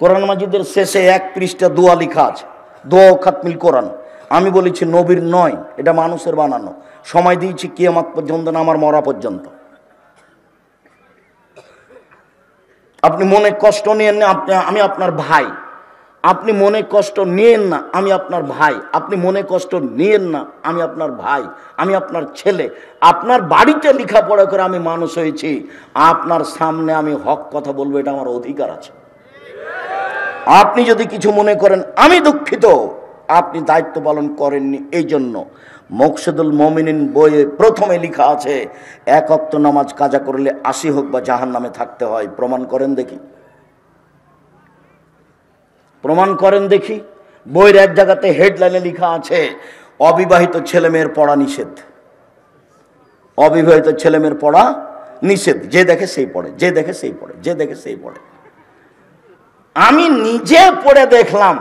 কোরআন মাজিদের শেষে এক পৃষ্ঠা দোয়া লেখা আছে, দোয়া ও খাতমিল কোরআন। আমি বলেছি নবীর নয়, এটা মানুষের বানানো। সময় দিয়েছি কিয়ামত পর্যন্ত না, আমার মরা পর্যন্ত। আপনি মনে কষ্ট নিয়েন না, আমি আপনার ভাই। আপনি মনে কষ্ট নিয়েন না, আমি আপনার ভাই। আপনি মনে কষ্ট নিয়েন না, আমি আপনার ভাই, আমি আপনার ছেলে। আপনার বাড়িতে লেখাপড়া করে আমি মানুষ হয়েছি, আপনার সামনে আমি হক কথা বলবো, এটা আমার অধিকার আছে। আপনি যদি কিছু মনে করেন আমি দুঃখিত, আপনি দায়িত্ব পালন করেননি। এই জন্য মকসুদুল মুমিনিন বইয়ে প্রথমে লেখা আছে, এক ওয়াক্ত নামাজ কাজা করলে 80 হোক বা জাহান্নামে থাকতে হয়। প্রমাণ করেন দেখি, প্রমাণ করেন দেখি। বইয়ের এক জায়গাতে হেডলাইনে লেখা আছে, অবিবাহিত ছেলেমেয়ের পড়া নিষেধ। অবিবাহিত ছেলেমেয়ের পড়া নিষেধ। যে দেখে সেই পড়ে, যে দেখে সেই পড়ে, যে দেখে সেই পড়ে। আমি নিজে পড়ে দেখলাম,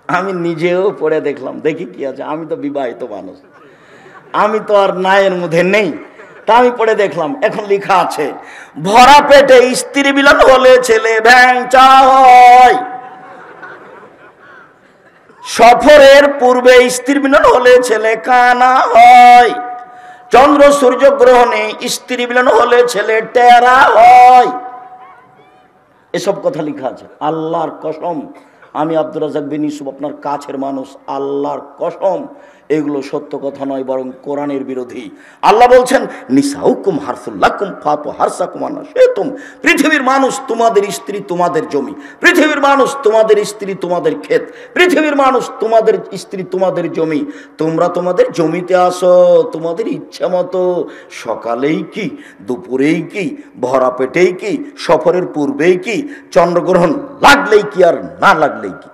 আমি নিজেও পড়ে দেখলাম, দেখি কি আছে। আমি তো বিবাহিত মানুষ, আমি তো আর নায়ের মধ্যে নেই, তা আমি পড়ে দেখলাম। এখন লেখা আছে, ভরা পেটে স্ত্রী মিলন হলে ছেলে ভ্যাংচা হয়, সফরের পূর্বে স্ত্রী মিলন হলে ছেলে কানা হয়, চন্দ্র সূর্য গ্রহণে স্ত্রী মিলন হলে ছেলে টেরা হয়। এসব কথা লেখা আছে। আল্লাহর কসম, আমি আব্দুর রাজ্জাক বিন ইউসুফ আপনার কাছের মানুষ, আল্লাহর কসম এগুলো সত্য কথা নয়, বরং কোরআনের বিরোধী। আল্লাহ বলছেন, নিসাউকুম হারসুল লাকুম ফাতু হারসাকুম আন্না শিতুম। পৃথিবীর মানুষ তোমাদের স্ত্রী, তোমাদের জমি। পৃথিবীর মানুষ তোমাদের স্ত্রী, তোমাদের ক্ষেত। পৃথিবীর মানুষ তোমাদের স্ত্রী, তোমাদের জমি। তোমরা তোমাদের জমিতে আসো তোমাদের ইচ্ছা মতো, সকালেই কি, দুপুরেই কি, ভরা পেটেই কি, সফরের পূর্বেই কি, চন্দ্রগ্রহণ লাগলেই কি আর না লাগলেই কি।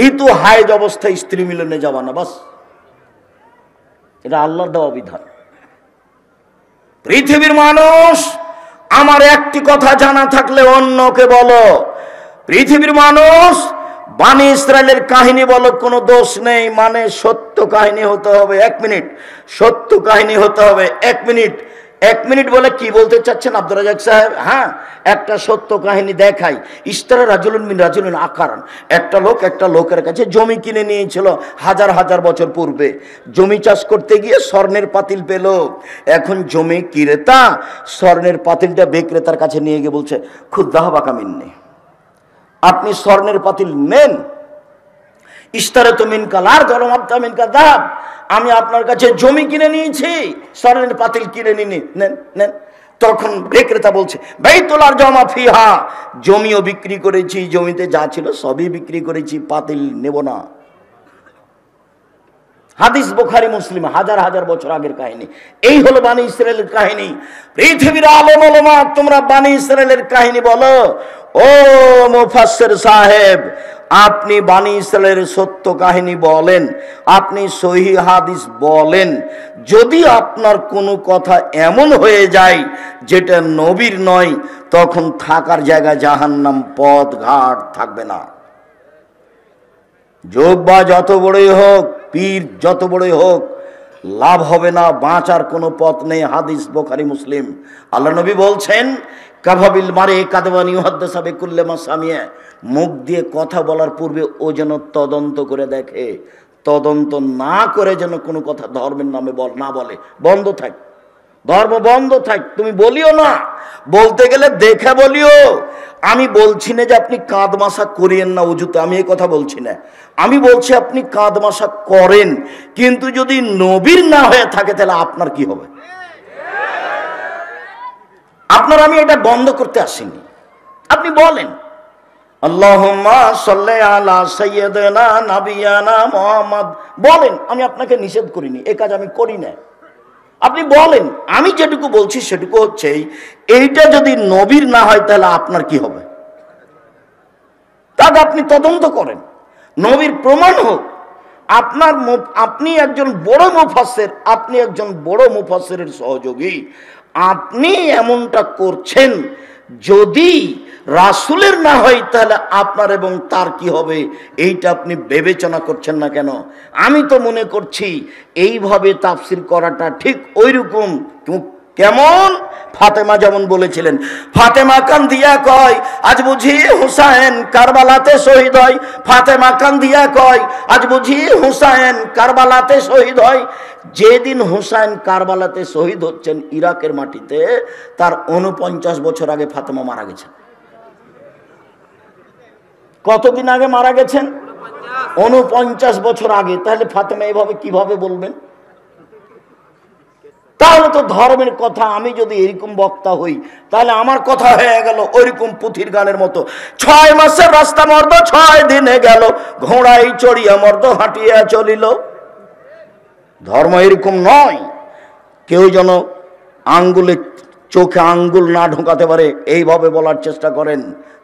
ঋতু হায়েজ অবস্থায় স্ত্রী মিলনে যাবা না, বাস। এটা আল্লাহর দেওয়া বিধান। পৃথিবীর মানুষ, আমার একটি কথা জানা থাকলে অন্যকে বলো। পৃথিবীর মানুষ, বানি ইসরায়েলের কাহিনী বলো, কোনো দোষ নেই, মানে সত্য কাহিনী হতে হবে। 1 মিনিট, সত্য কাহিনী হতে হবে। 1 মিনিট, 1 মিনিট বলে কি বলতে চাচ্ছেন আব্দুর রাজ্জাক সাহেব? হ্যাঁ, একটা সত্য কাহিনী দেখাই। ইশতারা রাজুলুন মিন রাজুলিন আকারান। একটা লোকের কাছে জমি কিনে নিয়েছিল হাজার হাজার বছর পূর্বে। জমি চাষ করতে গিয়ে স্বর্ণের পাতিল পেল। এখন জমি ক্রেতা স্বর্ণের পাতিলটা বিক্রেতার কাছে নিয়ে গিয়ে বলছে, খুদ্দাহ বাকা মিন্নি, আপনি স্বর্ণের পাতিল নেন। ইশতারা তো মিনকাল আর গরমাত্তা মিনকা দাব, আমি আপনার কাছে জমি কিনে নিয়েছি, স্বর্ণের পাতিল কিনে নিনি, নেন নেন। তখন বিক্রেতা বলছে, বাইতুল আর জমা ফিহা, জমিও বিক্রি করেছি, জমিতে যা ছিল সবই বিক্রি করেছি, পাতিল নেব না। হাদিস বুখারী মুসলিম, হাজার হাজার বছর আগের কাহিনী। এই হলো বানি ইসরায়েলের কাহিনী। পৃথিবীর আলেম ওলামা, তোমরা বানি ইসরায়েলের কাহিনী বলো। ও মুফাসসির সাহেব, আপনি বানি ইসরায়েলের সত্য কাহিনী বলেন, আপনি সহিহ হাদিস বলেন। যদি আপনার কোনো কথা এমন হয়ে যায় যেটা নবীর নয়, তখন থাকার জায়গা জাহান্নাম, পথ ঘাট থাকবে না। যোগবা যত বড়ই হোক, পীর যত বড়ই হোক, লাভ হবে না, বাঁচার কোনো পথ নেই। হাদিস বুখারী মুসলিম। আল্লাহ নবী বলছেন, কাভাবিল মারে কাদবানি ইউহাদ্দিসু বিকুল্লি মা সামিয়া, মুখ দিয়ে কথা বলার পূর্বে ও যেন তদন্ত করে দেখে। তদন্ত না করে যেন কোনো কথা ধর্মের নামে না বলে। বন্ধ থাক, ধর্ম বন্ধ থাক। তুমি বলিও না, বলতে গেলে দেখে বলিও। আমি বলছি না যে আপনি কাঁদ মাসা করিয়েন না উজুতে, আমি এই কথা বলছি না। আমি বলছি আপনি কাঁদ মাসা করেন, কিন্তু যদি নবীর না হয়ে থাকে তাহলে আপনার কি হবে? আপনার, আমি এটা বন্ধ করতে আসিনি। আপনি বলেন আল্লাহুম্মা সাল্লি আলা সাইয়্যিদিনা নাবিয়ানা মুহাম্মদ, বলেন। আমি আপনাকে নিষেধ করিনি, এই কাজ আমি করি না। আপনি বলেন। আমি যেটুকু বলছি সেটুকু হচ্ছে, এইটা যদি নবীর না হয় তাহলে আপনার কি হবে? তাহলে আপনি তদন্ত করেন, নবীর প্রমাণ হোক। আপনি একজন বড় মুফাসসির, আপনি একজন বড় মুফাসসিরের সহযোগী, আপনি এমনটা করছেন। যদি রাসূলের না হয় তাহলে আপনার এবং তার কি হবে, এইটা আপনি বিবেচনা করছেন না কেন? আমি তো মনে করছি এইভাবে তাফসীর করাটা ঠিক ওইরকম কেমন? ফাতেমা যেমন বলেছিলেন, ফাতেমা কান্দিয়া কয় আজ বুঝি হুসাইন কারবালাতে শহীদ হয়। ফাতেমা কান্দিয়া কয় আজ বুঝি হুসাইন কারবালাতে শহীদ হয়। যেদিন হুসাইন কারবালাতে শহীদ হচ্ছেন ইরাকের মাটিতে, তার 49 বছর আগে ফাতেমা মারা গেছেন। কতদিন আগে মারা গেছেন? 49 বছর আগে। তাহলে ফাতেমা এভাবে কিভাবে বলবেন? তাহলে তো ধর্মের কথা, আমি যদি এরকম বক্তা হই তাহলে আমার কথা হয়ে গেল ওইরকম পুথির গানের মতো, 6 মাসের রাস্তা মর্দ 6 দিনে গেল, ঘোড়াই চড়িয়া মর্দ হাঁটিয়া চলিল। ধর্ম এরকম নয়। কেউ যেন আঙ্গুলে চোখে আঙ্গুল না ঢোকাতে পারে এইভাবে বলার চেষ্টা করেন,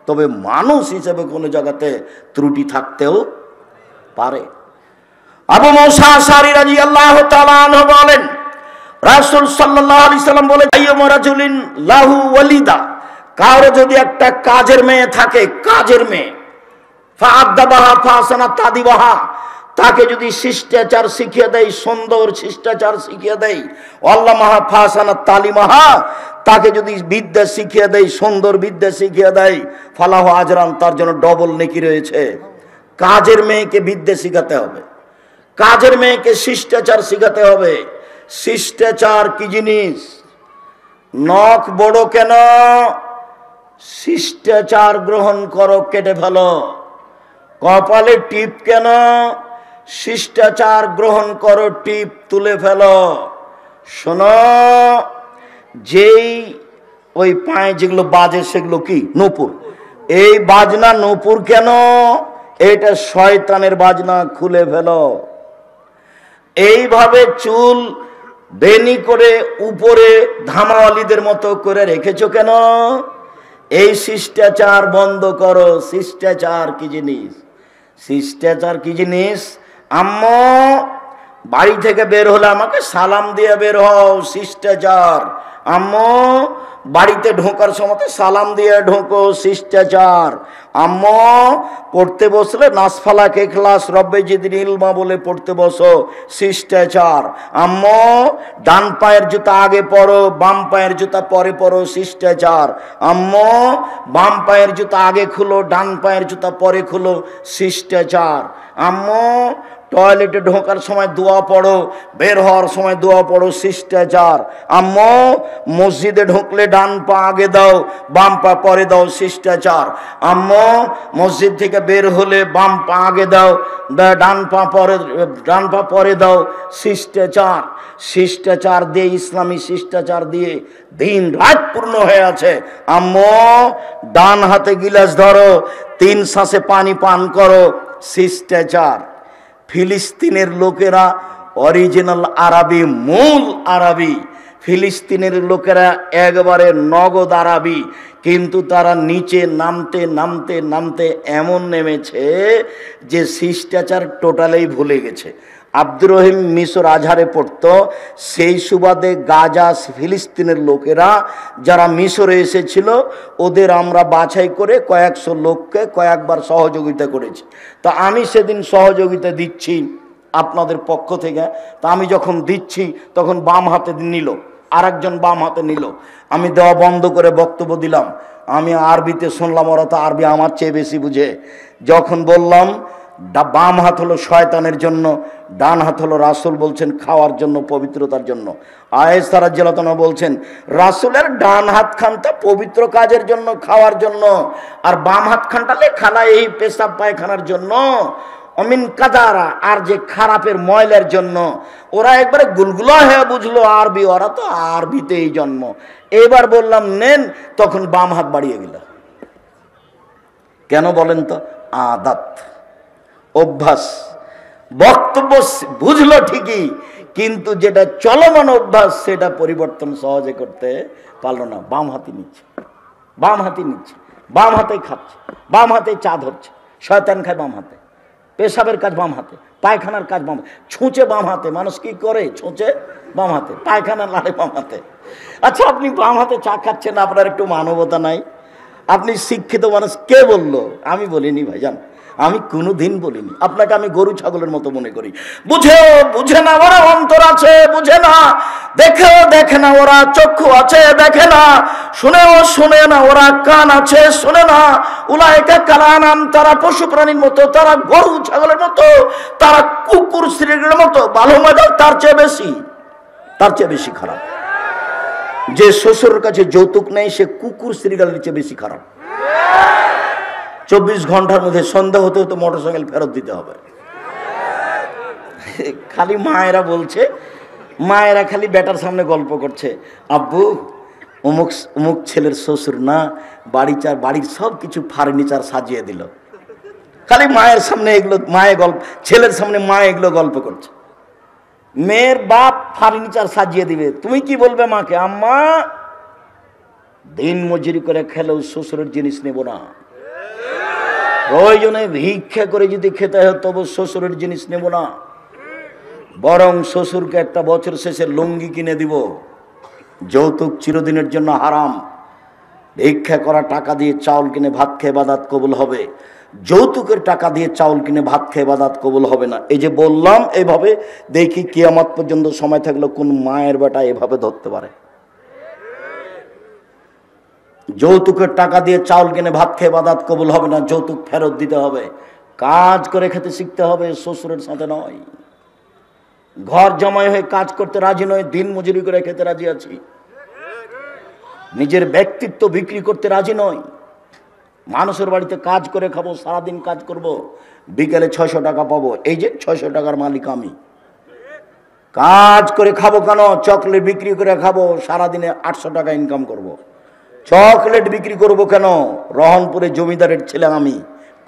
তবে মানুষ হিসেবে কোনো জায়গাতে ত্রুটি থাকতেও পারে। আবু মুসা আশআরী রাদিয়াল্লাহু তাআলা আনহু বলেন, রাসূল সাল্লাল্লাহু আলাইহি সাল্লাম বলে, আইয়ুমা রাজুলিন লাহু ওয়ালিদা, কারো যদি একটা কাজের মেয়ে থাকে, কাজের মেয়ে, ফাআদাবাহা ফাসানা তাদিবাহা, তাকে যদি শিষ্টাচার শিখিয়ে দেয়, সুন্দর শিষ্টাচার শিখিয়ে দেয়, আল্লামাহা ফাসানা তালিমাহা, তাকে যদি বিদ্যা শিখিয়ে দেয়, সুন্দর বিদ্যা শিখিয়ে দেয়, ফালাহু আজরান, তার জন্য ডবল নেকি রয়েছে। কাজের মেয়েকে বিদ্যা শিখাতে হবে, কাজের মেয়েকে শিষ্টাচার শিখাতে হবে। শিষ্টাচার কি জিনিস? নখ বড় কেন? শিষ্টাচার গ্রহণ করো, কেটে ফেলো। কপালে টিপ কেন? শিষ্টাচার গ্রহণ করো, টিপ তুলে ফেলো। শোনো, যেই ওই পায়ে যেগুলো বাজে সেগুলো কি? নূপুর। এই বাজনা নূপুর কেন? এটা শয়তানের বাজনা, খুলে ফেলো। এইভাবে চুল বেনি করে উপরে ধামাওয়ালিদের মতো করে রেখেছো কেন? এই শিষ্টাচার বন্ধ করো। শিষ্টাচার কি জিনিস? শিষ্টাচার কি জিনিস? আম্মু বাড়ি থেকে বের হলে আমাকে সালাম দিয়ে বের হও, শিষ্টাচার। আম্মু বাড়িতে ঢোকার সময় সালাম দিয়ে ঢোকো, শিষ্টাচার। আম্মু পড়তে বসলে নাসফালাক ইখলাস রব্বে জিদনি ইলমা বলে পড়তে বসো, শিষ্টাচার। আম্মু ডান পায়ের জুতা আগে পরো, বাম পায়ের জুতা পরে পরো, শিষ্টাচার। আম্মু বাম পায়ের জুতা আগে খুলো, ডান পায়ের জুতা পরে খুলো, শিষ্টাচার। আম্মু টয়লেটে ঢোকার সময় দোয়া পড়ো, বের হওয়ার সময় দোয়া পড়ো, শিষ্টাচার। আম্মু মসজিদে ঢুকলে ডান পা আগে দাও, বাম পা পরে দাও, শিষ্টাচার। আম্মু মসজিদ থেকে বের হলে বাম পা আগে দাও, ডান পা পরে দাও, শিষ্টাচার। শিষ্টাচার দিয়ে, ইসলামী শিষ্টাচার দিয়ে দিন রাত পূর্ণ হয়ে আছে। আম্মু ডান হাতে গিলাস ধরো, 3 শ্বাসে পানি পান করো, শিষ্টাচার। ফিলিস্তিনের লোকেরা অরিজিনাল আরবি, মূল আরবি। ফিলিস্তিনের লোকেরা একবারে নগদ আরবি, কিন্তু তারা নিচে নামতে নামতে নামতে এমন নেমেছে যে শিষ্টাচার টোটালেই ভুলে গেছে। আব্দুর রহিম মিশর আজহারে পড়তো, সেই সুবাদে গাজা ফিলিস্তিনের লোকেরা যারা মিশরে এসেছিল, ওদের আমরা বাছাই করে কয়েকশো লোককে কয়েকবার সহযোগিতা করেছি। তা আমি সেদিন সহযোগিতা দিচ্ছি আপনাদের পক্ষ থেকে। তা আমি যখন দিচ্ছি তখন বাম হাতে নিল, আরেকজন বাম হাতে নিল। আমি দেওয়া বন্ধ করে বক্তব্য দিলাম। আমি আরবিতে শুনলাম, ওরা তো আরবি আমার চেয়ে বেশি বুঝে। যখন বললাম বাম হাত হলো শয়তানের জন্য, ডান হাত হলো রাসূল বলছেন খাওয়ার জন্য, পবিত্রতার জন্য। আয়েশা রাদিয়াল্লাহু আনহা বলছেন রাসূলের ডান হাত খানটা পবিত্র কাজের জন্য, খাওয়ার জন্য, আর বাম হাত খানটা লেখালা এই পেশাব পায়খানার জন্য, অমিন কাদারা, আর যে খারাপের ময়লার জন্য। ওরা একবারে গুলগুলা হয়ে বুঝলো আরবি, ওরা তো আরবিতেই জন্ম। এবার বললাম নেন, তখন বাম হাত বাড়িয়ে গেল। কেন বলেন তো? আদাত, অভ্যাস। বক্তব্য বুঝলো ঠিকই, কিন্তু যেটা চলমান অভ্যাস সেটা পরিবর্তন সহজে করতে পারলো না। বাম হাতে নিচ্ছে, বাম হাতে নিচ্ছে, বাম হাতেই খাচ্ছে, বাম হাতে চা ধরছে। শয়তান খায় বাম হাতে, পেশাবের কাজ বাম হাতে, পায়খানার কাজ বাম হাতে, ছুঁচে বাম হাতে। মানুষ কি করে? ছুঁচে বাম হাতে, পায়খানা লাড়ে বাম হাতে। আচ্ছা, আপনি বাম হাতে চা খাচ্ছেন, আপনার একটু মানবতা নাই? আপনি শিক্ষিত মানুষ, কে বললো? আমি বলিনি ভাইজান। আমি কোনোদিন বলিনি। আপনাকে আমি গরু ছাগলের মতো মনে করি। বুঝে না ওরা অন্তর আছে, বুঝে না। দেখে না ওরা চক্ষু আছে, দেখে না। শোনে না ওরা কান আছে, শোনে না। উলাইকা কালানাম, তারা পশু প্রাণীর মতো, তারা গরু ছাগলের মতো, তারা কুকুর শ্রীগুলোর মতো। ভালো মজা তার চেয়ে বেশি খারাপ। যে শ্বশুরের কাছে যৌতুক নেই সে কুকুর শ্রীগালের চেয়ে বেশি খারাপ। 24 ঘন্টার মধ্যে সন্ধ্যা হতে হতে মোটরসাইকেল ফেরত দিতে হবে। খালি মায়েরা বলছে, মায়েরা খালি বেটার সামনে গল্প করছে, আব্বু অমুক ছেলের শ্বশুর না বাড়ির সব কিছু ফার্নিচার সাজিয়ে দিল। খালি মায়ের সামনে এগুলো, ছেলের সামনে মা এগুলো গল্প করছে। মেয়ের বাপ ফার্নিচার সাজিয়ে দিবে, তুমি কি বলবে মাকে? আম্মা দিন মজুরি করে খেলেও শ্বশুরের জিনিস নেব না, প্রয়োজনে ভিক্ষা করে যদি খেতে হয় তবু শ্বশুরের জিনিস নেব না, বরং শ্বশুরকে একটা বছর শেষে লুঙ্গি কিনে দিব। যৌতুক চিরদিনের জন্য হারাম। ভিক্ষা করা টাকা দিয়ে চাউল কিনে ভাত খেয়ে ইবাদত কবুল হবে, যৌতুকের টাকা দিয়ে চাউল কিনে ভাত খেয়ে ইবাদত কবুল হবে না। এই যে বললাম, এইভাবে দেখি কিয়ামত পর্যন্ত সময় থাকলে কোন মায়ের বেটা এভাবে ধরতে পারে। যৌতুকের টাকা দিয়ে চাউল কিনে ভাত খেয়ে ইবাদত কবুল হবে না, যৌতুক ফেরত দিতে হবে। কাজ করে খেতে শিখতে হবে, শ্বশুরের সাথে নয়। ঘর জামাই হয়ে কাজ করতে রাজি নয়, দিন মজুরি করে খেতে রাজি আছি। নিজের ব্যক্তিত্ব বিক্রি করতে রাজি নয়। মানুষের বাড়িতে কাজ করে খাবো, সারাদিন কাজ করব, বিকেলে 600 টাকা পাবো। এই যে 600 টাকার মালিক আমি। কাজ করে খাবো কেন? চকলেট বিক্রি করে খাবো, সারাদিনে 800 টাকা ইনকাম করব। চকলেট বিক্রি করব কেন? রহনপুরে জমিদারের ছেলে আমি,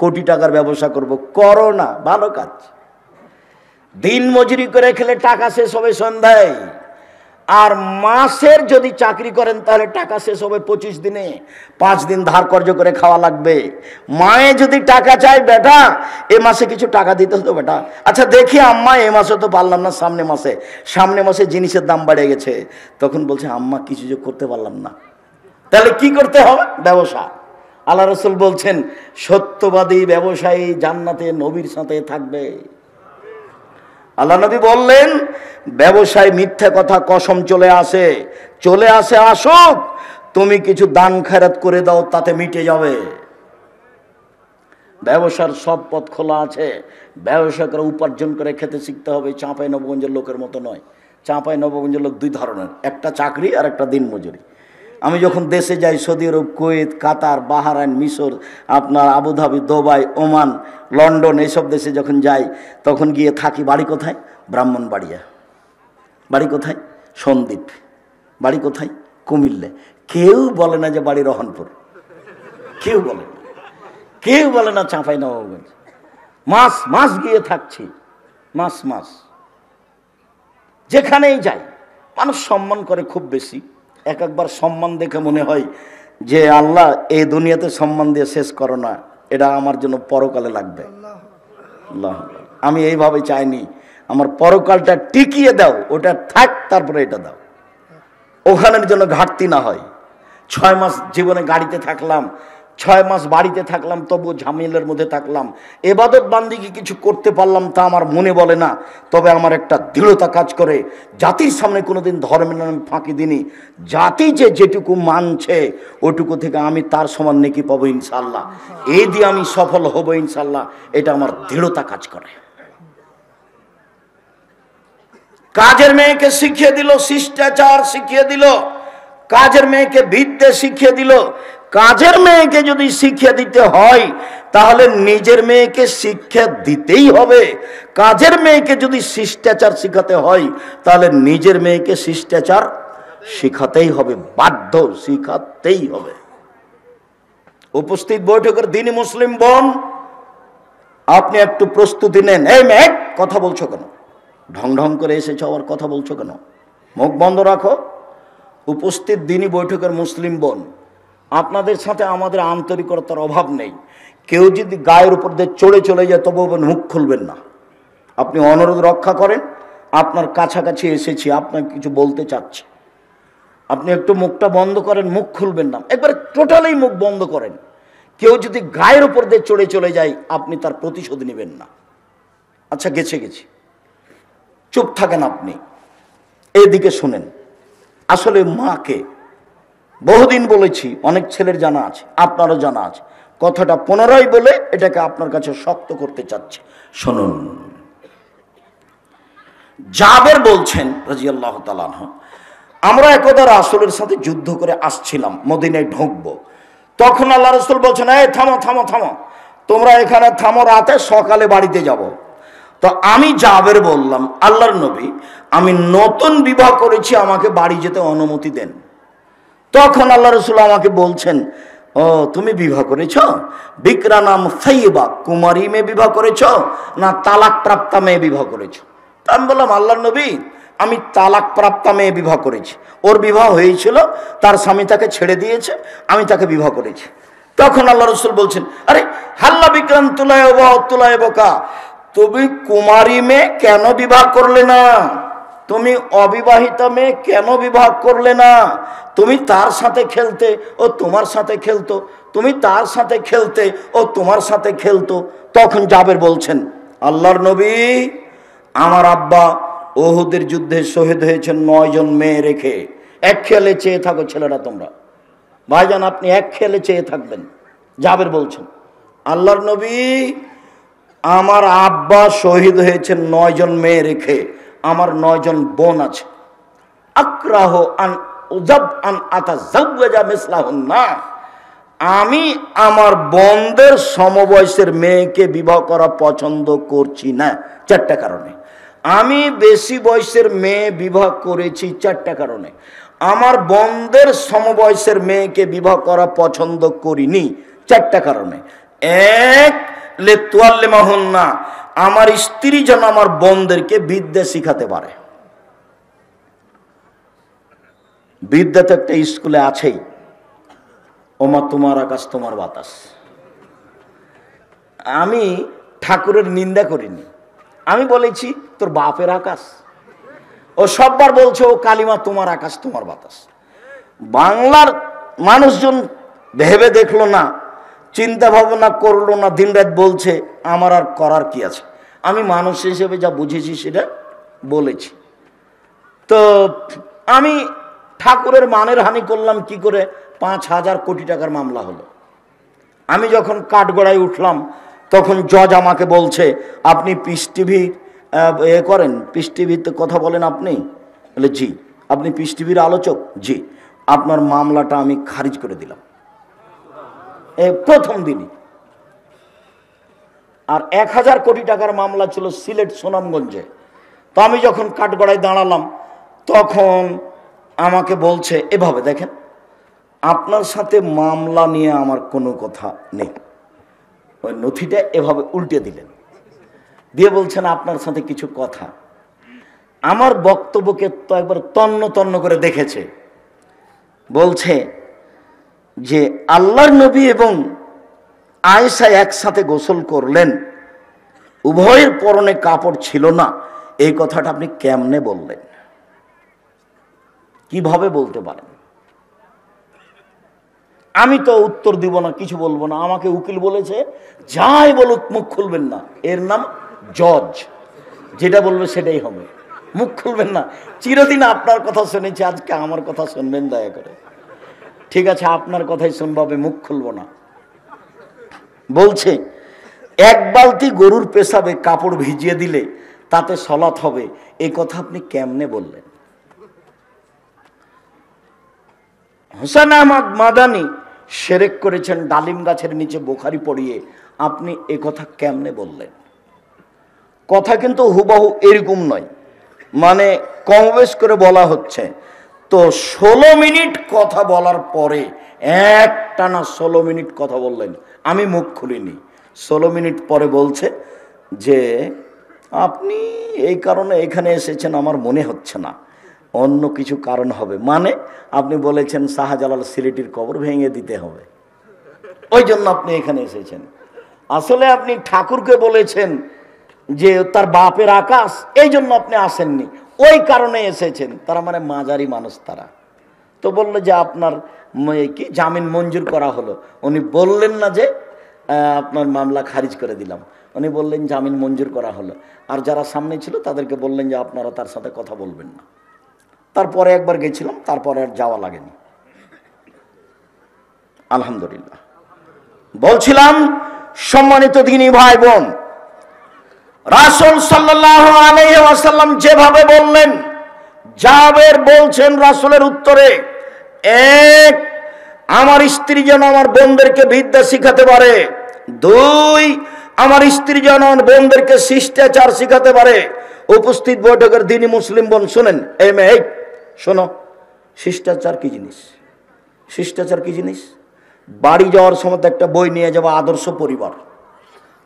কোটি টাকার ব্যবসা করব। করো না, ভালো কাজ। দিন মজুরি করে খেলে টাকা শেষ হবে সন্ধ্যায়। আর মাসের যদি চাকরি করেন তাহলে টাকা শেষ হবে 25 দিনে। 5 দিন ধার কর্জ করে খাওয়া লাগবে। মায়ে যদি টাকা চায়, বেটা এ মাসে কিছু টাকা দিতে হতো বেটা। আচ্ছা দেখি আম্মা, এ মাসে তো পারলাম না, সামনে মাসে জিনিসের দাম বেড়ে গেছে। তখন বলছে আম্মা কিছু যে করতে পারলাম না। তাহলে কি করতে হবে? ব্যবসা। আল্লাহ রাসূল বলছেন, সত্যবাদী ব্যবসায়ী জান্নাতে নবীর সাথে থাকবে। আল্লাহ নবী বললেন, ব্যবসায় মিথ্যা কথা কসম চলে আসে আসুক, তুমি কিছু দান খয়রাত করে দাও, তাতে মিটে যাবে। ব্যবসার সব পথ খোলা আছে। ব্যবসা করে উপার্জন করে খেতে শিখতে হবে। চাঁপাইনবাবগঞ্জের লোকের মতো নয়। চাঁপাইনবাবগঞ্জের লোক 2 ধরনের, একটা চাকরি আর একটা দিন মজুরি। আমি যখন দেশে যাই, সৌদি আরব, কুয়েত, কাতার, বাহরাইন, মিশর, আপনার আবুধাবি, দুবাই, ওমান, লন্ডন, এইসব দেশে যখন যাই তখন গিয়ে থাকি। বাড়ি কোথায়? ব্রাহ্মণবাড়িয়া। বাড়ি কোথায়? সন্দ্বীপ। বাড়ি কোথায়? কুমিল্লা। কেউ বলে না যে বাড়ি রহনপুর, কেউ বলে না চাঁপাইনবাবগঞ্জ। মাস গিয়ে থাকছি, মাস যেখানেই যাই মানুষ সম্মান করে খুব বেশি। একবার সম্মান দেখে মনে হয় যে আল্লাহ এই দুনিয়াতে সম্মান দিয়ে শেষ করো না, এটা আমার জন্য পরকালে লাগবে। আল্লাহ, আমি এইভাবে চাইনি, আমার পরকালটা টিকিয়ে দাও, ওটা থাক, তারপরে এটা দাও, ওখানের জন্য ঘাটতি না হয়। 6 মাস জীবনে গাড়িতে থাকলাম, 6 মাস বাড়িতে থাকলাম, তবু ঝামেলার মধ্যে থাকলাম। এবাদত বান্দিকে কিছু করতে পারলাম তা আমার মনে বলে না, তবে আমার একটা দৃঢ়তা কাজ করে। জাতির সামনে কোনোদিন ধর্মের নামে ফাঁকি দিনি। জাতি যে যেটুকু মানছে ওটুকু থেকে আমি তার সমান নেকি পাবো ইনশাল্লাহ। এই দিয়ে আমি সফল হব ইনশাল্লাহ, এটা আমার দৃঢ়তা কাজ করে। কাজের মেয়েকে শিখিয়ে দিল, শিষ্টাচার শিখিয়ে দিল, কাজের মেয়েকে বিদ্যে শিখিয়ে দিল। কাজের মেয়েকে যদি শিক্ষা দিতে হয় তাহলে নিজের মেয়েকে শিক্ষা দিতেই হবে। কাজের মেয়েকে যদি শিষ্টাচার শিখাতে হয় তাহলে নিজের মেয়েকে শিষ্টাচার শিখাতেই হবে, বাধ্য, শিখাতেই হবে। উপস্থিত বৈঠকের দিনই মুসলিম বোন, আপনি একটু প্রস্তুতি নেন। এই মেয়ে, কথা বলছো কেন? ঢং করে এসেছো, আবার কথা বলছো কেন? মুখ বন্ধ রাখো। উপস্থিত দিনই বৈঠকের মুসলিম বোন, আপনাদের সাথে আমাদের আন্তরিকতার অভাব নেই। কেউ যদি গায়ের উপর দিয়ে চলে যায় তবু মুখ খুলবেন না। আপনি অনুরোধ রক্ষা করেন, আপনার কাছাকাছি এসেছি, আপনাকে কিছু বলতে চাচ্ছি, আপনি একটু মুখটা বন্ধ করেন, মুখ খুলবেন না, একবার টোটালি মুখ বন্ধ করেন। কেউ যদি গায়ের উপর দিয়ে চড়ে চলে যায় আপনি তার প্রতিশোধ নেবেন না। আচ্ছা গেছে গেছে, চুপ থাকেন আপনি, এদিকে শুনেন। আসলে মাকে বহুদিন বলেছি, অনেক ছেলের জানা আছে, আপনারও জানা আছে, কথাটা পুনরায় বলে এটাকে আপনার কাছে শক্ত করতে চাচ্ছি, শুনুন। জাবের বলছেন রাদিয়াল্লাহু তাআলা আনহু, আমরা একদা রাসূলের সাথে যুদ্ধ করে আসছিলাম, মদিনায় ঢুকবো। তখন আল্লাহ রাসূল বলছেন, এই থামো থামো থামো, তোমরা এখানে থামো, রাতে সকালে বাড়িতে যাব। তো আমি জাবের বললাম, আল্লাহর নবী, আমি নতুন বিবাহ করেছি, আমাকে বাড়ি যেতে অনুমতি দেন। তখন আল্লাহ রাসূল আমাকে বলছেন, ও তুমি বিবাহ করেছ? বিকরা নাম সাইয়্যিবা, কুমারী মেয়ে বিবাহ করেছ না তালাক প্রাপ্তা মেয়ে বিবাহ করেছ? আমি বললাম, আল্লাহর নবী, আমি তালাক প্রাপ্তা মেয়ে বিবাহ করেছি। ওর বিবাহ হয়েছিল, তার স্বামী তাকে ছেড়ে দিয়েছে, আমি তাকে বিবাহ করেছি। তখন আল্লাহ রাসূল বলছেন, আরে হাল্লা বিক্রান তুলায় বোকা, তুমি কুমারী মেয়ে কেন বিবাহ করলে না? তুমি অবিবাহিতা মেয়ে কেন বিবাহ করলে না? তুমি তার সাথে খেলতে, ও তোমার সাথে খেলতো, তুমি তার সাথে খেলতে, ও তোমার সাথে খেলতো। তখন জাবের বলছেন, আল্লাহর নবী, আমার আব্বা উহুদের যুদ্ধে শহীদ হয়েছেন 9 জন মেয়ে রেখে। এক খেয়ালে চেয়ে থাকো ছেলেরা তোমরা, ভাইজান আপনি এক খেয়ালে চেয়ে থাকবেন। জাবের বলছেন, আল্লাহর নবী, আমার আব্বা শহীদ হয়েছেন 9 জন মেয়ে রেখে, আমার 9 জন বোন আছে। আক্রাহ আন উজাব আন আতাজাওয়াজা মিসলাহুন্না, আমি আমার বোনদের সমবয়সের মেয়েকে বিবাহ করা পছন্দ করছি না 4টা কারণে। আমি বেশি বয়সের মেয়ে বিবাহ করেছি 4টা কারণে। আমার বোনদের সমবয়সের মেয়েকে বিবাহ করা পছন্দ করিনি 4টা কারণে। এক, লিতুয়াল্লিমাহুন্না, আমার স্ত্রী যেন আমার বোনদেরকে বিদ্যা শিখাতে পারে। বিদ্যা তো একটা স্কুলে আছেই, ওমা তোমার আকাশ তোমার বাতাস। আমি ঠাকুরের নিন্দা করিনি, আমি বলেছি তোর বাপের আকাশ। ও সববার বলছে ও কালিমা তোমার আকাশ তোমার বাতাস। বাংলার মানুষজন ভেবে দেখলো না, চিন্তা ভাবনা করলো না, দিনরাত বলছে, আমার আর করার কি আছে? আমি মানুষ হিসেবে যা বুঝেছি সেটা বলেছি। তো আমি ঠাকুরের মানের হানি করলাম কি করে? 5,000 কোটি টাকার মামলা হলো। আমি যখন কাঠগড়ায় উঠলাম তখন জজ আমাকে বলছে, আপনি পিস টিভি করেন, পিস টিভিতে কথা বলেন আপনি? বলে জি। আপনি পিস টিভির আলোচক? জি। আপনার মামলাটা আমি খারিজ করে দিলাম প্রথম দিনই। আর 1,000 কোটি টাকার মামলা ছিল সিলেট সুনামগঞ্জে। তো আমি যখন কাঠগড়ায় দাঁড়ালাম তখন আমাকে বলছে, এভাবে দেখেন, আপনার সাথে মামলা নিয়ে আমার কোনো কথা নেই। ওই নথিটা এভাবে উল্টে দিলেন, দিয়ে বলছেন আপনার সাথে কিছু কথা। আমার বক্তব্যকে তো একবার তন্ন তন্ন করে দেখেছে। বলছে যে আল্লাহর নবী এবং আয়েশা একসাথে গোসল করলেন, উভয়ের পরনে কাপড় ছিল না, এই কথাটা আপনি কেমনে বললেন? কিভাবে বলতে পারেন? আমি তো উত্তর দিব না, কিছু বলবো না। আমাকে উকিল বলেছে, যাই বলুক মুখ খুলবেন না। এর নাম জজ, যেটা বলবে সেটাই হবে, মুখ খুলবেন না। চিরদিন আপনার কথা শুনেছি, আজকে আমার কথা শুনবেন দয়া করে। ঠিক আছে, আপনার কথাই শুনবো, আমি মুখ খুলবো না। বলছে 1 বালতি গরুর পেশাবে কাপড় ভিজিয়ে দিলে তাতে সলাৎ হবে, এই কথা আপনি কেমনে বললেন? হোসেন আহমদ মাদানি শিরক করেছেন ডালিম গাছের নিচে বুখারী পড়িয়ে, আপনি এ কথা কেমনে বললেন? কথা কিন্তু হুবহু এরকম নয়, মানে কম বেশ করে বলা হচ্ছে। তো 16 মিনিট কথা বলার পরে একটানা 16 মিনিট কথা বললেন, আমি মুখ খুলিনি। 16 মিনিট পরে বলছে যে আপনি এই কারণে এখানে এসেছেন আমার মনে হচ্ছে না, অন্য কিছু কারণ হবে। মানে আপনি বলেছেন শাহজালাল সিলেটির কবর ভেঙে দিতে হবে, ওই জন্য আপনি এখানে এসেছেন। আসলে আপনি ঠাকুরকে বলেছেন যে তার বাপের আকাশ, এই জন্য আপনি আসেননি, ওই কারণে এসেছেন। তারা মানে মাঝারি মানুষ তারা। তো বললো যে আপনার কি জামিন মঞ্জুর করা হলো। উনি বললেন না যে আপনার মামলা খারিজ করে দিলাম, উনি বললেন জামিন মঞ্জুর করা হলো। আর যারা সামনে ছিল তাদেরকে বললেন যে আপনারা তার সাথে কথা বলবেন না। তারপরে একবার গেছিলাম, তারপরে আর যাওয়া লাগেনি, আলহামদুলিল্লাহ। বলছিলাম সম্মানিত দিনী ভাই বোন, রাসূল সাল্লাল্লাহু আলাইহি ওয়াসাল্লাম যেভাবে বললেন, জাবের বলছেন রাসূলের উত্তরে, এক, আমার স্ত্রী যেন আমার বোনদেরকে বিদ্যা শিখাতে পারে, দুই, আমার স্ত্রী যেন আমার বোনদেরকে শিষ্টাচার শিখাতে পারে। উপস্থিত বৈঠকের দিনী মুসলিম বোন শুনেন, এই মেয়ে শোনো, শিষ্টাচার কি জিনিস? শিষ্টাচার কি জিনিস? বাড়ি যাওয়ার সময় একটা বই নিয়ে যাবো, আদর্শ পরিবার।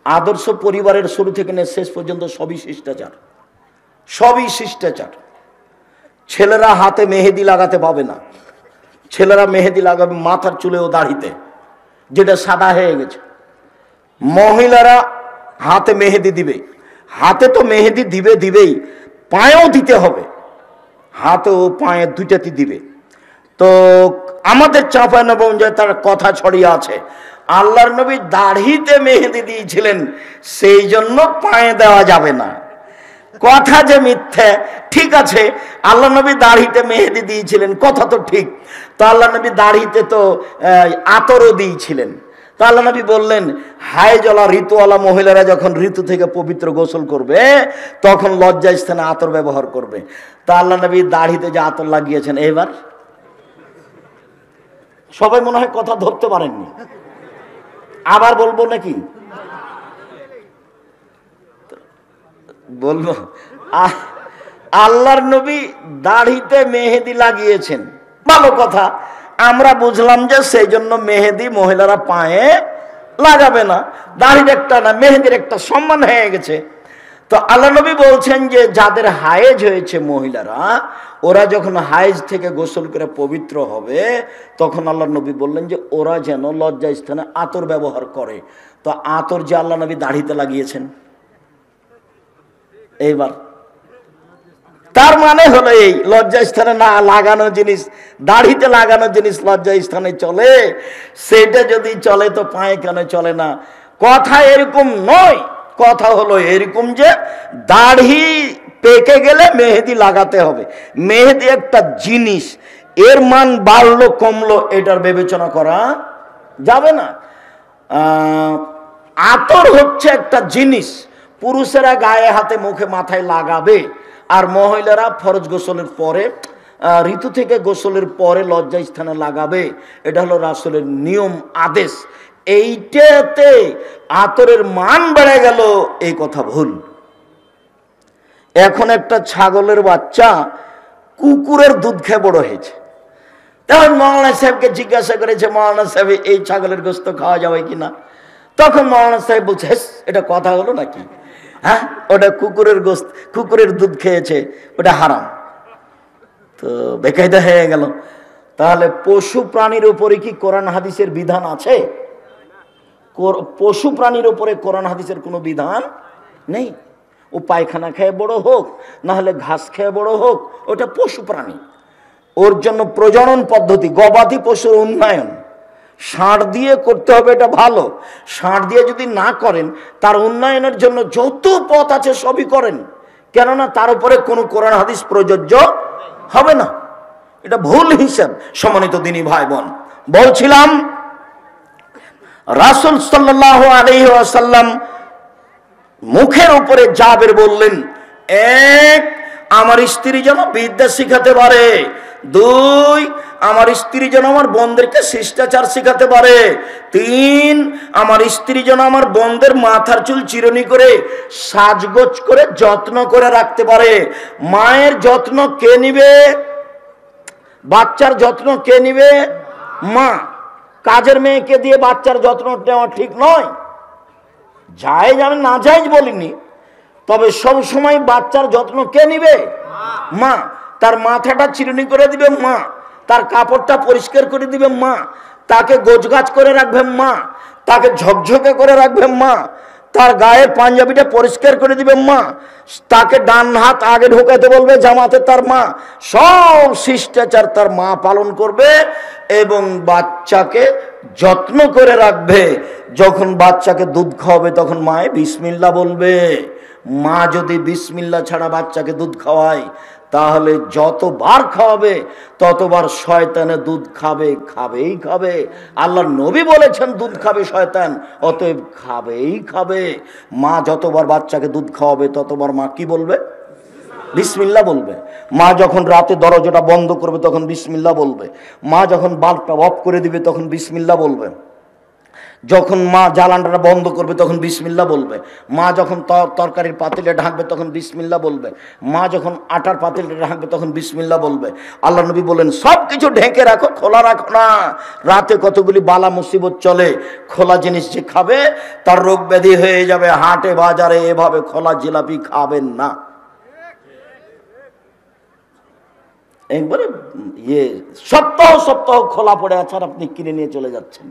আদর্শ পরিবারের শুরু থেকে নিয়ে শেষ পর্যন্ত সবই শিষ্টাচার, সবই শিষ্টাচার। ছেলেরা হাতে মেহেদি লাগাতে পাবে না, ছেলেরা মেহেদি লাগাবে মাথার চুলে ও দাড়িতে, যেটা সাদা হয়ে গেছে। মহিলারা হাতে মেহেদি দিবে, হাতে তো মেহেদি দিবেই, পায়েও দিতে হবে, হাতে ও পায়ে দুইটাতে দিবে। তো আমাদের চাঁপাইনবাবগঞ্জে তার কথা ছড়িয়ে আছে, আল্লাহর নবী দাড়িতে মেহেদি দিয়েছিলেন, সেই জন্য পায়ে দেওয়া যাবে না। কথা যে মিথ্যে, ঠিক আছে, আল্লাহ নবী দাড়িতে মেহেদি দিয়েছিলেন, কথা তো ঠিক। তো আল্লাহ নবী দাড়িতে তো আতরও দিয়েছিলেন। তো আল্লাহ নবী বললেন, হায়জলা ঋতুওয়ালা মহিলারা যখন ঋতু থেকে পবিত্র গোসল করবে তখন লজ্জা স্থানে আতর ব্যবহার করবে। তা আল্লাহ নবী দাড়িতে যে আতর লাগিয়েছেন, এবার সবাই মনে হয় কথা ধরতে পারেননি, আবার বলবো নাকি? বলবো, আল্লাহর নবী দাড়িতে মেহেদি লাগিয়েছেন, ভালো কথা। আমরা বুঝলাম যে সেই জন্য মেহেদি মহিলারা পায়ে লাগাবে না, দাড়ির একটা না মেহেদির একটা সম্মান হয়ে গেছে। তো আল্লাহ নবী বলছেন যে যাদের হায়েজ হয়েছে মহিলারা, ওরা যখন হায়েজ থেকে গোসল করে পবিত্র হবে তখন আল্লাহ নবী বললেন যে ওরা যেন লজ্জা স্থানে আতর ব্যবহার করে। তো আতর যে আল্লাহ নবী দাড়িতে লাগিয়েছেন, এইবার তার মানে হলো এই লজ্জা স্থানে না লাগানো জিনিস, দাড়িতে লাগানো জিনিস লজ্জা স্থানে চলে, সেটা যদি চলে তো পায়ে কেন চলে না? কথা এরকম নয়, কথা হলো এরকম যে দাড়ি পেকে গেলে মেহেদি লাগাতে হবে। মেহেদি একটা জিনিস, এর মান বাড়লো কমলো এটার বিবেচনা করা যাবে না। আতর হচ্ছে একটা জিনিস, পুরুষেরা গায়ে হাতে মুখে মাথায় লাগাবে, আর মহিলারা ফরজ গোসলের পরে ঋতু থেকে গোসলের পরে লজ্জা স্থানে লাগাবে। এটা হলো রাসূলের নিয়ম, আদেশ। এইটাতে আতরের মান বেড়ে গেল, এই কথা ভুল। এখন একটা ছাগলের বাচ্চা কুকুরের দুধ খেয়ে বড় হয়েছে, তখন মৌলানা সাহেবকে জিজ্ঞাসা করেছে, মৌলানা সাহেব এই ছাগলের গোস্ত খাওয়া যাবে কিনা? তখন মৌলানা সাহেব বলছে, এটা কথা হলো নাকি? হ্যাঁ, ওটা কুকুরের গোস্ত, কুকুরের দুধ খেয়েছে, ওটা হারাম। তো বেকায়দা হয়ে গেল। তাহলে পশু প্রাণীর উপরে কি কোরআন হাদিসের বিধান আছে? পশু প্রাণীর উপরে কোরআন হাদিসের কোনো বিধান নেই। ও পায়খানা খেয়ে বড় হোক, না হলে ঘাস খেয়ে বড় হোক, ওটা পশু প্রাণী। ওর জন্য প্রজনন পদ্ধতি, গবাদি পশুর উন্নয়ন ষাঁড় দিয়ে করতে হবে, এটা ভালো। ষাঁড় দিয়ে যদি না করেন, তার উন্নয়নের জন্য যত পথ আছে সবই করেন, কেননা তার উপরে কোনো কোরআন হাদিস প্রযোজ্য হবে না। এটা ভুল হিসাব। সম্মানিত দিনী ভাই বোন, বলছিলাম রাসূল সাল্লাল্লাহু আলাইহি ওয়াসাল্লাম মুখের উপরে জাবের বললেন, এক, আমার স্ত্রী যেন বিদ্যা শিখাতে পারে, দুই, আমার স্ত্রী যেন আমার বোনদেরকে শিষ্টাচার শিখাতে পারে, তিন, আমার স্ত্রী যেন আমার বোনদের মাথার চুল চিরুনি করে সাজগোজ করে যত্ন করে রাখতে পারে। মায়ের যত্ন কে নিবে? বাচ্চার যত্ন কে নিবে? মা। কাজের মেয়েকে দিয়ে বাচ্চার যত্ন নেওয়া ঠিক নয়। জায়েজ, আমি না জায়েজ বলিনি, তবে সব সময় বাচ্চার যত্ন কে নিবে? মা। তার মাথাটা চিরুনি করে দিবে মা, তার কাপড়টা পরিষ্কার করে দিবে মা, তাকে গোছগাছ করে রাখবে মা, তাকে ঝকঝকে করে রাখবে মা, তার গায়ের পাঞ্জাবিটা পরিষ্কার করে দিবে মা, তাকে ডান হাত আগে ঢোকাতে বলবে জামাতে তার মা, সব শিষ্টাচার তার মা পালন করবে এবং বাচ্চাকে যত্ন করে রাখবে। যখন বাচ্চাকে দুধ খাওয়াবে তখন মায়ে বিসমিল্লাহ বলবে। মা যদি বিসমিল্লাহ ছাড়া বাচ্চাকে দুধ খাওয়ায় তাহলে যতবার খাওয়াবে ততবার শয়তানে দুধ খাবে, খাবেই খাবে। আল্লাহর নবী বলেছেন দুধ খাবে শয়তান, অতএব খাবেই খাবে। মা যতবার বাচ্চাকে দুধ খাওয়াবে ততবার মা কি বলবে? বিসমিল্লাহ বলবে। মা যখন রাতে দরজাটা বন্ধ করবে তখন বিসমিল্লাহ বলবে। মা যখন বাল্বটা অফ করে দিবে তখন বিসমিল্লাহ বলবে। যখন মা জ্বালানটা বন্ধ করবে তখন বিসমিল্লাহ বলবে। মা যখন তরকারির পাতিলে ঢাকবে তখন বিসমিল্লাহ বলবে। মা যখন আটার পাতিলে ঢাকবে তখন বিসমিল্লাহ বলবে। আল্লাহ নবী বলেন সব কিছু ঢেকে রাখো, খোলা রাখো না। রাতে কতগুলি বালা মুসিবত চলে, খোলা জিনিস যে খাবে তার রোগ ব্যাধি হয়ে যাবে। হাটে বাজারে এভাবে খোলা জিলাপি খাবেন না। একবারে সপ্তাহ সপ্তাহ খোলা পড়ে আছে আর আপনি কিনে নিয়ে চলে যাচ্ছেন।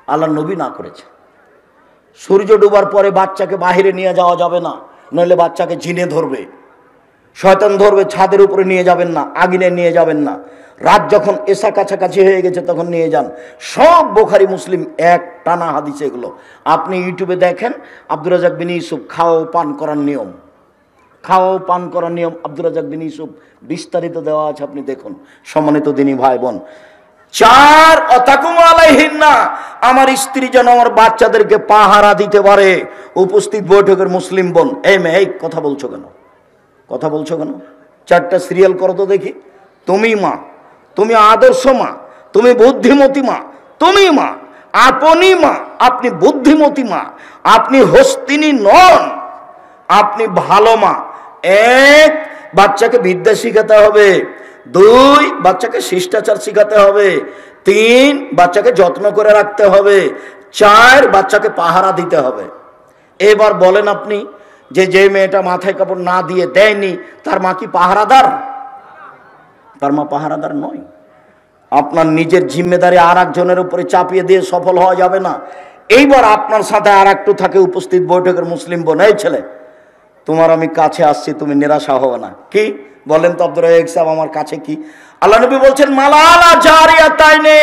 আল্লাহ নবী না করেছে। সূর্য ডুবার পরে বাচ্চাকে বাহিরে নিয়ে যাওয়া যাবে না, নইলে বাচ্চাকে জিনে ধরবে, শয়তান ধরবে। ছাদের উপরে নিয়ে যাবেন না, আগুনে নিয়ে যাবেন না। রাত যখন এসা কাছাকাছি হয়ে গেছে তখন নিয়ে যান। সব বুখারী মুসলিম এক টানা হাদিস এগুলো। আপনি ইউটিউবে দেখেন আব্দুর রাজ্জাক বিন ইউসুফ খাওয়া পান করার নিয়ম, খাওয়া পান করার নিয়ম আব্দুর রাজ্জাক বিন ইউসুফ বিস্তারিত দেওয়া আছে, আপনি দেখুন। সম্মানিত দিনী ভাই বোন, 4 অতাকুম আলাইহিন্না, আমার স্ত্রী যেন আমার বাচ্চাদেরকে পাহারা দিতে পারে। উপস্থিত বৈঠকের মুসলিম বোন, এই মেয়ে এই কথা বলছো কেন, কথা বলছো কেন? 4টা সিরিয়াল করো তো দেখি। তুমি মা, তুমি আদর্শ মা, তুমি বুদ্ধিমতী মা, তুমি মা, আপনি মা, আপনি বুদ্ধিমতী মা, আপনি হস্তিনী নন, আপনি ভালো মা। 1 বাচ্চাকে বিদ্যা শিখাতে হবে, 2 বাচ্চাকে শিষ্টাচার শিখাতে হবে, 3 বাচ্চাকে যত্ন করে রাখতে হবে, 4 বাচ্চাকে পাহারা দিতে হবে। এবার বলেন আপনি যে মেয়েটা মাথায় কাপড় না দিয়ে দেয়নি তার মা কি পাহারাদার? তার মা পাহারাদার নয়। আপনার নিজের জিম্মেদারি আর একজনের উপরে চাপিয়ে দিয়ে সফল হওয়া যাবে না। এইবার আপনার সাথে আর একটু থাকে উপস্থিত বৈঠকের মুসলিম বোন, এই ছেলে তোমার আমি কাছে আসছি, তুমি নিরাশা হবে না। কি বলেন তো আব্দুর রাজ্জাক সাহেব, আমার কাছে কি? আল্লাহ নবী বলছেন মালালা জারিয়াতাইনে,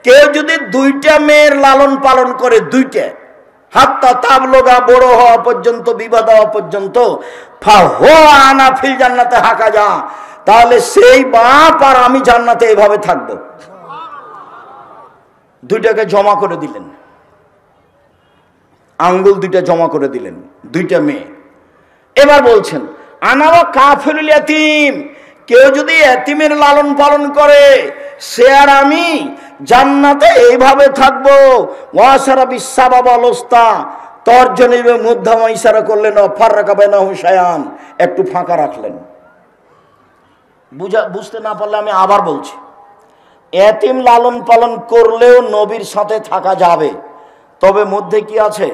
কেউ যদি 2টা মেয়ের লালন পালন করে, 2টা, হাত্তা তাবলুগা, বড় হওয়া পর্যন্ত, বিবাহ দেওয়া পর্যন্ত, ফাহুয়া আনা ফিল জান্নাতে হাকা যা, তাহলে সেই বাপ আর আমি জান্নাতে এভাবে থাকবো। 2টাকে জমা করে দিলেন, আঙ্গুল 2টা জমা করে দিলেন, 2টা মেয়ে। এবার বলছেন আনাওয়া কাফিলুল ইয়াতীম, কেউ যদি এতিমের লালন পালন করে সে আর আমি জান্নাতে এইভাবে থাকবো। ওয়াসারা বিসাবাব আলস্তা, তর্জনী মধ্যমা ইশারা করলেন, ফাররাকা বাইনাহুম শায়ান, একটু ফাঁকা রাখলেন। বুঝতে না পারলে আমি আবার বলছি, এতিম লালন পালন করলেও নবীর সাথে থাকা যাবে, তবে মধ্যে কি আছে?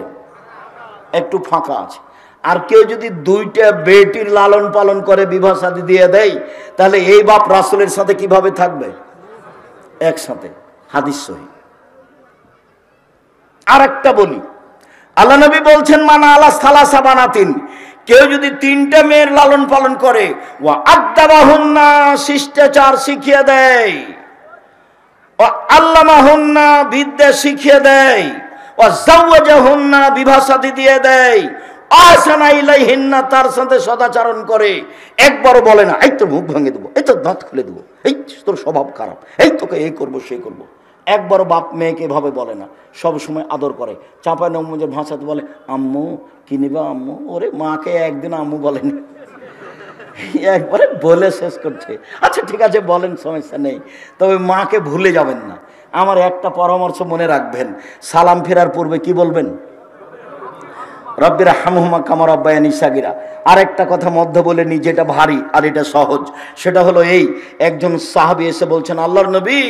একটু ফাঁকা আছে। আর কেউ যদি 2টা বেটির লালন পালন করে, বিবাহ শাদী দিয়ে দেয়, তাহলে এই বাপ রাসূলের সাথে কিভাবে থাকবে? একসাথে। হাদিস সহিহ। আর একটা বলি, আল্লাহ নবী বলছেন মানা আলা সালাসা বানাতিন, কেউ যদি 3টা মেয়ের লালন পালন করে, ওয়া আদাবাহুন্না, শিষ্টাচার শিখিয়ে দেয়, ওয়া আল্লামাহুন্না, বিদ্যা শিখিয়ে দেয়, ওয়া যাওয়াজাহুন্না, বিবাহ শাদী দিয়ে দেয়, আসানা ইলাইহিন্না, তার সাথে সদাচরণ করে, একবারও বলে না এই তোর মুখ ভেঙে দেবো, এই তোর দাঁত খুলে দেবো, এই তোর স্বভাব খারাপ, এই তোকে এই করবো সেই করবো, একবারও বাপ মেয়েকে এভাবে বলে না। সব সময় আদর করে। চাঁপাই নবমুজের ভাষাতে বলে আম্মু কি নিবা আম্মু, ওরে মাকে একদিন আম্মু বলেনি, একবারে বলে শেষ করছে। আচ্ছা ঠিক আছে বলেন, সমস্যা নেই, তবে মাকে ভুলে যাবেন না। আমার একটা পরামর্শ মনে রাখবেন, সালাম ফেরার পূর্বে কি বলবেন? রব্বির হামহুমা কামা রাব্বায়ানি সাগীরা। আর একটা কথা মধ্য বলে নি, যেটা ভারী আর এটা সহজ, সেটা হলো এই, একজন সাহাবী এসে বলছেন আল্লাহর নবী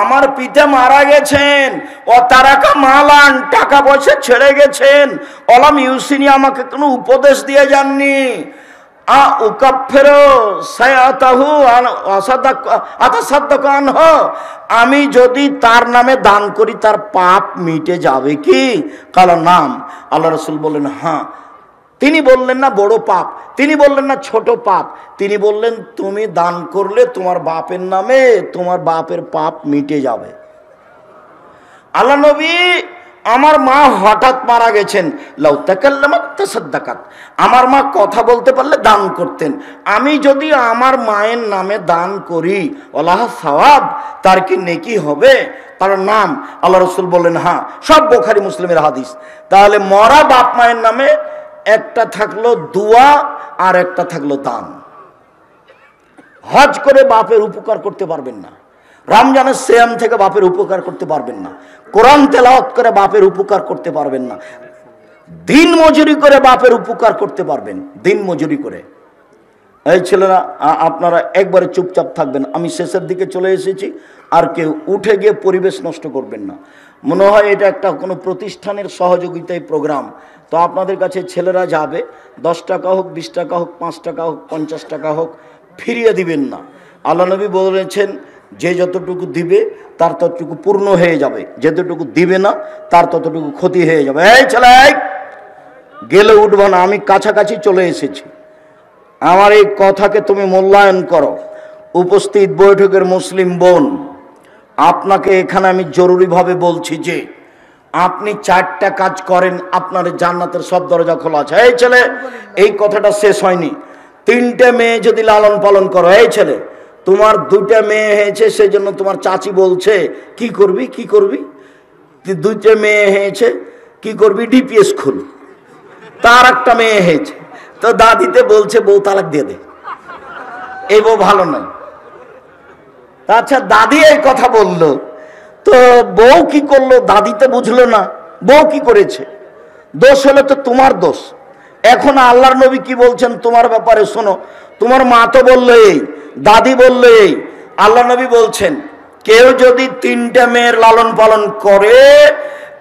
আমার পিতা মারা গেছেন, ও তারাকা মালান, টাকা পয়সা ছেড়ে গেছেন, অলাম ইউসিনি, আমাকে কোনো উপদেশ দিয়ে যাননি। আমি যদি তার নামে দান করি তার পাপ মিটে যাবে কি? কালা নাম। আল্লাহ রাসূল বললেন হ্যাঁ। তিনি বললেন না বড় পাপ, তিনি বললেন না ছোট পাপ, তিনি বললেন তুমি দান করলে তোমার বাপের নামে তোমার বাপের পাপ মিটে যাবে। আল্লাহ নবী, আমার মা হঠাৎ মারা গেছেন, লাউ তাকাল্লামাত তাসাদ্দাকাত, আমার মা কথা বলতে পারলে দান করতেন। আমি যদি আমার মায়ের নামে দান করি ওয়ালাহ সওয়াব, তার কি নেকি হবে? তার নাম। আল্লাহ রাসূল বললেন হ্যাঁ। সব বুখারী মুসলিমের হাদিস। তাহলে মরা বাপ মায়ের নামে একটা থাকলো দোয়া আর একটা থাকলো দান। হজ করে বাপের উপকার করতে পারবেন না, রমজানের সিয়াম থেকে বাপের উপকার করতে পারবেন না, কোরআন তেলাওয়াত করে বাপের উপকার করতে পারবেন না, দিন মজুরি করে বাপের উপকার করতে পারবেন, দিন মজুরি করে। এই ছেলেরা, আপনারা একবারে চুপচাপ থাকবেন, আমি শেষের দিকে চলে এসেছি। আর কেউ উঠে গিয়ে পরিবেশ নষ্ট করবেন না। মনে হয় এটা একটা কোনো প্রতিষ্ঠানের সহযোগিতায় প্রোগ্রাম, তো আপনাদের কাছে ছেলেরা যাবে, 10 টাকা হোক, 20 টাকা হোক, 5 টাকা হোক, 50 টাকা হোক, ফিরিয়ে দিবেন না। আল্লাহ নবী বলেছেন যে যতটুকু দিবে তার ততটুকু পূর্ণ হয়ে যাবে, যতটুকু দিবে না তার ততটুকু ক্ষতি হয়ে যাবে। এই ছেলে, গেলে উঠবো না, আমি কাছাকাছি চলে এসেছি। আমার এই কথাকে তুমি মূল্যায়ন করো। উপস্থিত বৈঠকের মুসলিম বোন, আপনাকে এখানে আমি জরুরিভাবে বলছি যে আপনি 4টা কাজ করেন, আপনার জান্নাতের সব দরজা খোলা আছে। এই ছেলে, এই কথাটা শেষ হয়নি। 3টে মেয়ে যদি লালন পালন করো, এই ছেলে তোমার 2টা মেয়ে হয়েছে, সেই জন্য তোমার চাচি বলছে কি করবি কি করবি, 2টে মেয়ে হয়েছে কি করবি, ডিপিএস খুল। তার একটা মেয়ে হয়েছে, তো দাদিতে বলছে বউ তালাক দিয়ে দে, এই বউ ভালো নয়। আচ্ছা, দাদি এই কথা বললো, তো বউ কি করলো? দাদিতে বুঝলো না বউ কি করেছে, দোষ হলে তো তোমার দোষ। এখন আল্লাহর নবী কি বলছেন তোমার ব্যাপারে শোনো। তোমার মা তো বললো এই, দাদি বললো এই, আল্লাহ নবী বলছেন কেউ যদি 3টে মেয়ের লালন পালন করে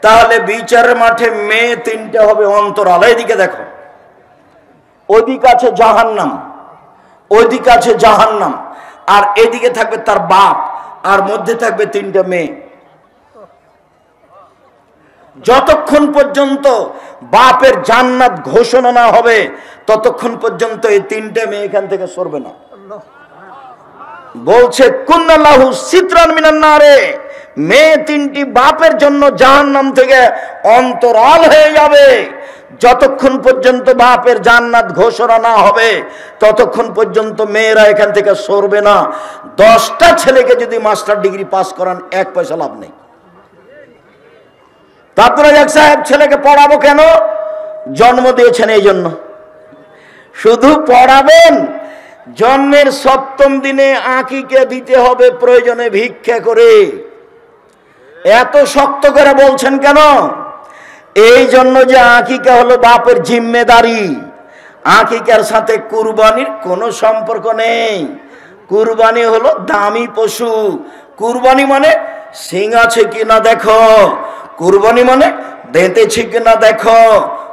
তাহলে বিচারের মাঠে মেয়ে 3টে হবে অন্তরাল। এইদিকে দেখো, ওইদিকে আছে জাহান্নাম, ওইদিকে আছে জাহান্নাম, আর এদিকে থাকবে তার বাপ, আর মধ্যে থাকবে 3টে মেয়ে। যতক্ষণ পর্যন্ত বাপের জান্নাত ঘোষণা না হবে ততক্ষণ পর্যন্ত এই 3টে মেয়ে এখান থেকে সরবে না। বলছে কুন্নাল্লাহু সিতরান মিনান নারে, মেয়ে 3টি বাপের জন্য জাহান্নাম থেকে অন্তরাল হয়ে যাবে। যতক্ষণ পর্যন্ত বাপের জান্নাত ঘোষণা না হবে ততক্ষণ পর্যন্ত মেয়েরা এখান থেকে সরবে না। 10টা ছেলেকে যদি মাস্টার ডিগ্রি পাস করান 1 পয়সা লাভ নেই। তারপরে এক সাহেব ছেলেকে পড়াবো কেন? জন্ম দিয়েছেন এই জন্য। শুধু পড়াবেন, জন্মের 7ম দিনে আঁকিকে দিতে হবে প্রয়োজনে ভিক্ষা করে। এত শক্ত করে বলছেন কেন? এই জন্য যে আকিকা হলো বাপের জিম্মেদারি। আকিকার সাথে কুরবানির কোনো সম্পর্ক নেই। কুরবানি হলো দামি পশু। কুরবানি মানে সিং আছে কিনা দেখো, কুরবানি মানে দেঁতেছে কিনা দেখো,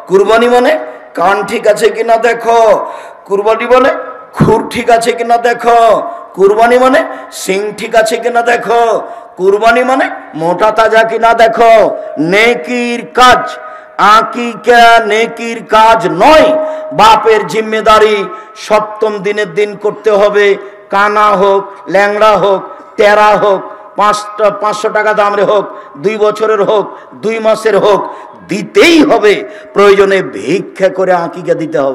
কুরবানি মানে কান ঠিক আছে কিনা দেখো, কুরবানি মানে খুর ঠিক আছে কিনা দেখো, কুরবানি মানে সিং ঠিক আছে কিনা দেখো, কুরবানি মানে মোটা তাজা কিনা দেখো। নেকির কাজ, আকিকা নেকির কাজ নয়, বাপের জিম্মেদারি। 7ম দিনের দিন করতে হবে, কানা হোক, ল্যাংড়া হোক, টেরা হোক, 500 টাকা দামের হোক, 2 বছরের হোক, 2 মাসের হোক, দিতেই হবে। প্রয়োজনে ভিক্ষা করে আকিকা দিতে হবে।